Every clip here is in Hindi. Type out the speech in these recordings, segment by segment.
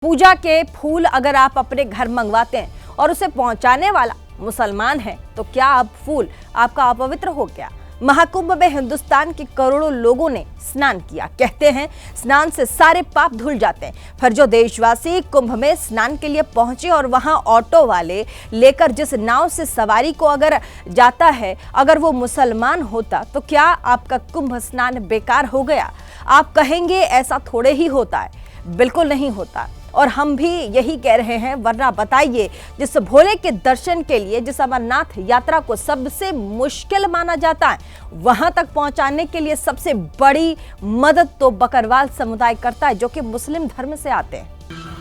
पूजा के फूल अगर आप अपने घर मंगवाते हैं और उसे पहुंचाने वाला मुसलमान है तो क्या अब फूल आपका अपवित्र हो गया? महाकुंभ में हिंदुस्तान के करोड़ों लोगों ने स्नान किया। कहते हैं स्नान से सारे पाप धुल जाते हैं। फिर जो देशवासी कुंभ में स्नान के लिए पहुंचे और वहां ऑटो वाले लेकर जिस नाव से सवारी को अगर जाता है, अगर वो मुसलमान होता तो क्या आपका कुंभ स्नान बेकार हो गया? आप कहेंगे ऐसा थोड़े ही होता है। बिल्कुल नहीं होता और हम भी यही कह रहे हैं। वरना बताइए, जिस भोले के दर्शन के लिए जिस अमरनाथ यात्रा को सबसे मुश्किल माना जाता है, वहां तक पहुंचाने के लिए सबसे बड़ी मदद तो बकरवाल समुदाय करता है, जो कि मुस्लिम धर्म से आते हैं।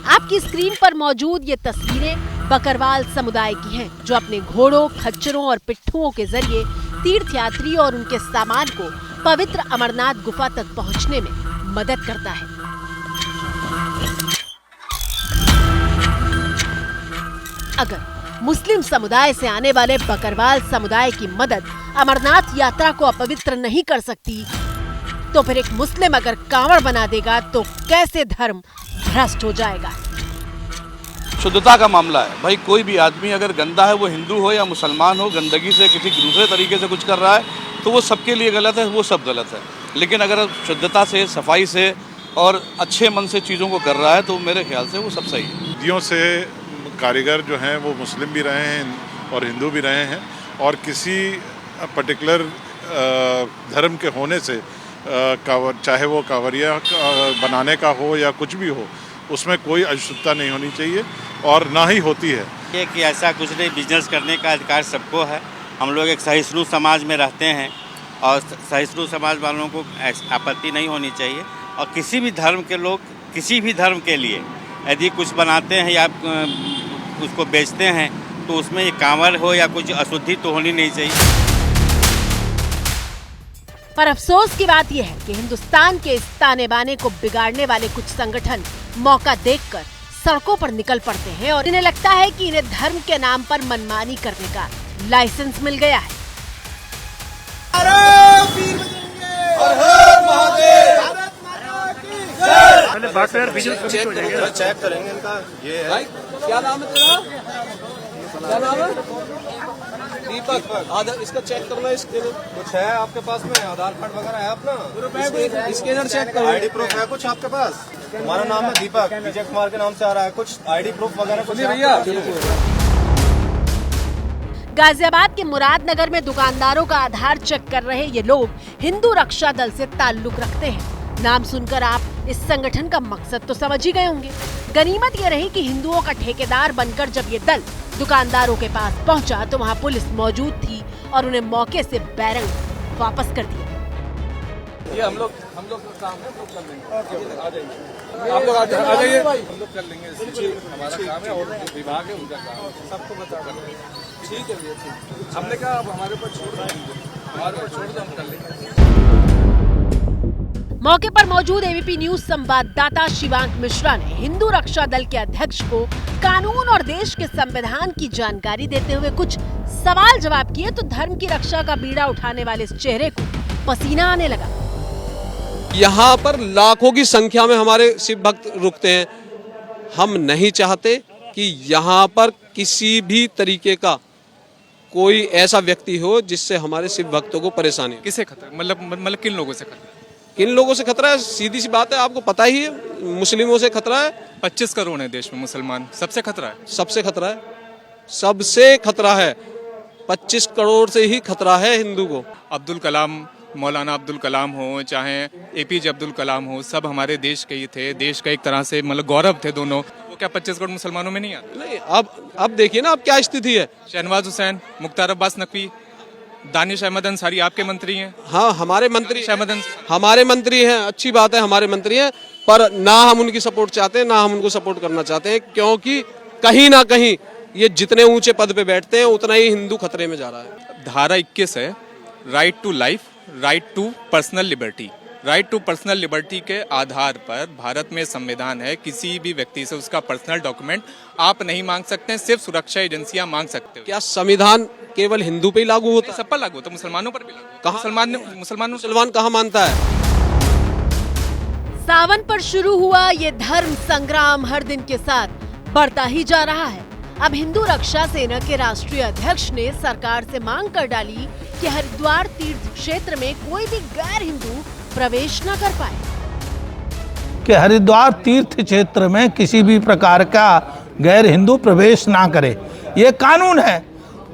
आपकी स्क्रीन पर मौजूद ये तस्वीरें बकरवाल समुदाय की हैं, जो अपने घोड़ों, खच्चरों और पिट्ठुओं के जरिए तीर्थयात्री और उनके सामान को पवित्र अमरनाथ गुफा तक पहुंचने में मदद करता है। अगर मुस्लिम समुदाय से आने वाले बकरवाल समुदाय की मदद अमरनाथ यात्रा को अपवित्र नहीं कर सकती, तो फिर एक मुस्लिम अगर कांवड़ बना देगा तो कैसे धर्म भ्रष्ट हो जाएगा? शुद्धता का मामला है भाई। कोई भी आदमी अगर गंदा है, वो हिंदू हो या मुसलमान हो, गंदगी से किसी दूसरे तरीके से कुछ कर रहा है तो वो सबके लिए गलत है, वो सब गलत है। लेकिन अगर शुद्धता से, सफाई से और अच्छे मन से चीज़ों को कर रहा है तो मेरे ख्याल से वो सब सही है। सदियों से कारीगर जो हैं वो मुस्लिम भी रहे हैं और हिंदू भी रहे हैं, और किसी पर्टिकुलर धर्म के होने से चाहे वो कांवरिया बनाने का हो या कुछ भी हो, उसमें कोई अशुद्धता नहीं होनी चाहिए और ना ही होती है। ये कि ऐसा कुछ नहीं, बिजनेस करने का अधिकार सबको है। हम लोग एक सहिष्णु समाज में रहते हैं और सहिष्णु समाज वालों को आपत्ति नहीं होनी चाहिए। और किसी भी धर्म के लोग किसी भी धर्म के लिए यदि कुछ बनाते हैं या उसको बेचते हैं तो उसमें ये कांवड़ हो या कुछ अशुद्धि तो होनी नहीं चाहिए। पर अफसोस की बात यह है कि हिंदुस्तान के इस ताने बाने को बिगाड़ने वाले कुछ संगठन मौका देखकर सड़कों पर निकल पड़ते हैं और इन्हें लगता है कि इन्हें धर्म के नाम पर मनमानी करने का लाइसेंस मिल गया है। चेक करेंगे इनका। ये है क्या नाम है तेरा? क्या नाम है? दीपक। आधार इसका चेक करना। इसके कुछ है आपके पास में? आधार कार्ड वगैरह है अपना? स्कैनर चेक करो। आईडी प्रूफ है कुछ आपके पास? हमारा नाम है दीपक, विजय कुमार के नाम से आ रहा है। कुछ आईडी प्रूफ वगैरह कुछ भैया? गाजियाबाद के मुरादनगर में दुकानदारों का आधार चेक कर रहे ये लोग हिंदू रक्षा दल से ताल्लुक रखते हैं। नाम सुनकर आप इस संगठन का मकसद तो समझ ही गए होंगे। गनीमत ये रही कि हिंदुओं का ठेकेदार बनकर जब ये दल दुकानदारों के पास पहुंचा तो वहां पुलिस मौजूद थी और उन्हें मौके से बैरंग वापस कर दिया। ये हम लोग का काम है, हम लोग कर लेंगे। आ जाइए, आप लोग आ जाइए, हम लोग कर लेंगे। हमारा काम है और विभाग है उनका काम है, सबको बता कर लेंगे। ठीक है भैया, ठीक। हमने कहा अब हमारे ऊपर छोड़ दो, हम कर लेंगे। मौके पर मौजूद एबीपी न्यूज संवाददाता शिवांक मिश्रा ने हिंदू रक्षा दल के अध्यक्ष को कानून और देश के संविधान की जानकारी देते हुए कुछ सवाल जवाब किए तो धर्म की रक्षा का बीड़ा उठाने वाले इस चेहरे को पसीना आने लगा। यहाँ पर लाखों की संख्या में हमारे शिव भक्त रुकते हैं। हम नहीं चाहते कि यहाँ पर किसी भी तरीके का कोई ऐसा व्यक्ति हो जिससे हमारे शिव भक्तों को परेशानी। किसे खतरा? मतलब किन लोगों से खतरा? किन लोगों से खतरा है? सीधी सी बात है, आपको पता ही है, मुस्लिमों से खतरा है। 25 करोड़ है देश में मुसलमान, सबसे खतरा है। सबसे खतरा है, सबसे खतरा है। 25 करोड़ से ही खतरा है हिंदू को। अब्दुल कलाम, मौलाना अब्दुल कलाम हो, चाहे एपीजे अब्दुल कलाम हो, सब हमारे देश के ही थे। देश का एक तरह से मतलब गौरव थे दोनों। वो क्या 25 करोड़ मुसलमानों में नहीं आते? नहीं, अब देखिए ना अब क्या स्थिति है। शहनवाज हुसैन, मुख्तार अब्बास नकवी, दानिश अहमद अंसारी आपके मंत्री हैं। हाँ, हमारे मंत्री हमारे मंत्री हैं। अच्छी बात है, हमारे मंत्री हैं, पर ना हम उनकी सपोर्ट चाहते हैं, ना हम उनको सपोर्ट करना चाहते हैं, क्योंकि कहीं ना कहीं ये जितने ऊंचे पद पे बैठते हैं उतना ही हिंदू खतरे में जा रहा है। धारा 21 है, right to life, right to personal liberty. Right to personal liberty के आधार पर भारत में संविधान है, किसी भी व्यक्ति से उसका पर्सनल डॉक्यूमेंट आप नहीं मांग सकते हैं, सिर्फ सुरक्षा एजेंसियां मांग सकते हो। क्या संविधान केवल हिंदू पे ही लागू होता है? सब पर लागू होता है, मुसलमानों पर भी लागू। कहाँ? मुसलमान कहाँ मानता है? सावन पर शुरू हुआ ये धर्म संग्राम हर दिन के साथ बढ़ता ही जा रहा है। अब हिंदू रक्षा सेना के राष्ट्रीय अध्यक्ष ने सरकार से मांग कर डाली कि हरिद्वार तीर्थ क्षेत्र में कोई भी गैर हिंदू प्रवेश न कर पाए। कि हरिद्वार तीर्थ क्षेत्र में किसी भी प्रकार का गैर हिंदू प्रवेश ना करे, ये कानून है।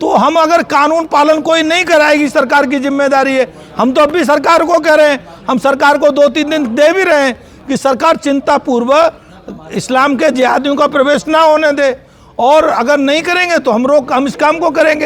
तो हम अगर कानून पालन कोई नहीं कराएगी, सरकार की जिम्मेदारी है। हम तो अब भी सरकार को कह रहे हैं, हम सरकार को 2-3 दिन दे भी रहे हैं कि सरकार चिंता पूर्वक इस्लाम के जिहादियों का प्रवेश ना होने दे, और अगर नहीं करेंगे तो हम इस काम को करेंगे।